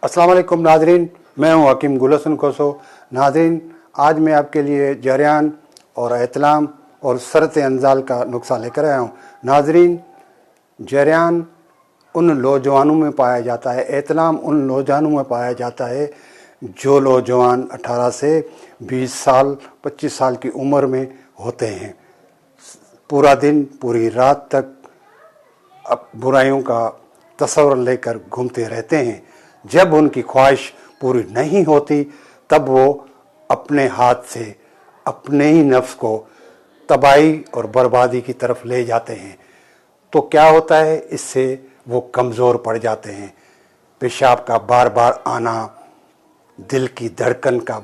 अस्सलाम वालेकुम नाजरीन, मैं हूं हकीम गुल हसन खोसो। नाजरीन, आज मैं आपके लिए जरियान और एतलाम और सरत अंजाल का नुस्खा लेकर आया हूँ। नाजरीन, जरियान उन नौजवानों में पाया जाता है, एतलाम उन नौजवानों में पाया जाता है जो नौजवान 18 से 20 साल 25 साल की उम्र में होते हैं। पूरा दिन पूरी रात तक बुराइयों का तस्वर लेकर घूमते रहते हैं। जब उनकी ख्वाहिश पूरी नहीं होती तब वो अपने हाथ से अपने ही नफ्स को तबाही और बर्बादी की तरफ ले जाते हैं। तो क्या होता है, इससे वो कमज़ोर पड़ जाते हैं। पेशाब का बार बार आना, दिल की धड़कन का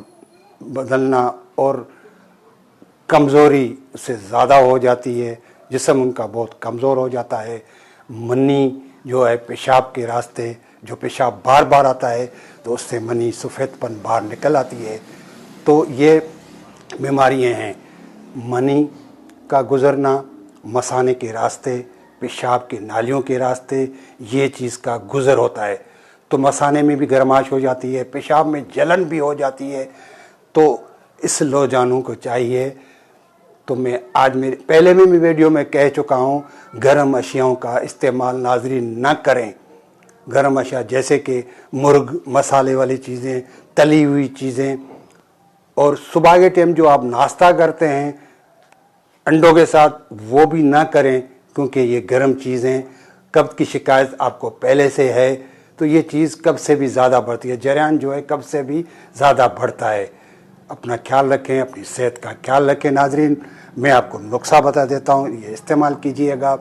बदलना और कमज़ोरी से ज़्यादा हो जाती है। जिस्म उनका बहुत कमज़ोर हो जाता है। मनी जो है पेशाब के रास्ते, जो पेशाब बार बार आता है तो उससे मनी सफ़ेदपन बाहर निकल आती है। तो ये बीमारियां हैं। मनी का गुज़रना, मसाने के रास्ते, पेशाब की नालियों के रास्ते, ये चीज़ का गुज़र होता है। तो मसाने में भी गर्माश हो जाती है, पेशाब में जलन भी हो जाती है। तो इस नौजवानों को चाहिए, तो मैं आज मेरे पहले में भी वीडियो में कह चुका हूँ, गर्म अशियाओं का इस्तेमाल नाज़रीन न करें। गर्म अशिया जैसे कि मुर्ग, मसाले वाली चीज़ें, तली हुई चीज़ें, और सुबह के टाइम जो आप नाश्ता करते हैं अंडों के साथ, वो भी ना करें, क्योंकि ये गर्म चीज़ें, कब्ज़ की शिकायत आपको पहले से है तो ये चीज़ कब्ज़ से भी ज़्यादा बढ़ती है। जरियान जो है कब्ज़ से भी ज़्यादा बढ़ता है। अपना ख्याल रखें, अपनी सेहत का ख्याल रखें। नाजरीन, मैं आपको नुस्खा बता देता हूँ, ये इस्तेमाल कीजिएगा।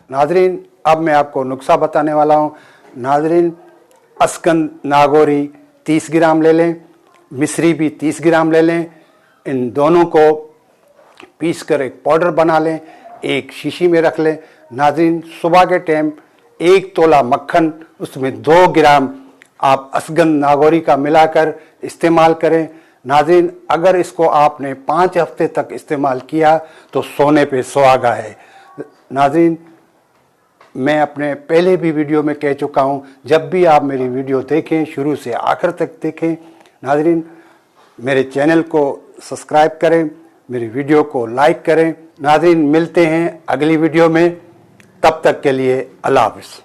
नाजरीन, अब मैं आपको नुस्खा बताने वाला हूँ। नाजरीन, अस्कंद नागौरी 30 ग्राम ले लें, मिश्री भी 30 ग्राम ले लें। इन दोनों को पीस कर एक पाउडर बना लें, एक शीशी में रख लें। नाजरीन, सुबह के टाइम 1 तोला मक्खन, उसमें 2 ग्राम आप अस्कंद नागौरी का मिलाकर इस्तेमाल करें। नाज़रीन, अगर इसको आपने 5 हफ्ते तक इस्तेमाल किया तो सोने पे सुहागा है। नाज़रीन, मैं अपने पहले भी वीडियो में कह चुका हूँ, जब भी आप मेरी वीडियो देखें शुरू से आखिर तक देखें। नाज़रीन, मेरे चैनल को सब्सक्राइब करें, मेरी वीडियो को लाइक करें। नाज़रीन, मिलते हैं अगली वीडियो में, तब तक के लिए अल्लाह हाफ़िज़।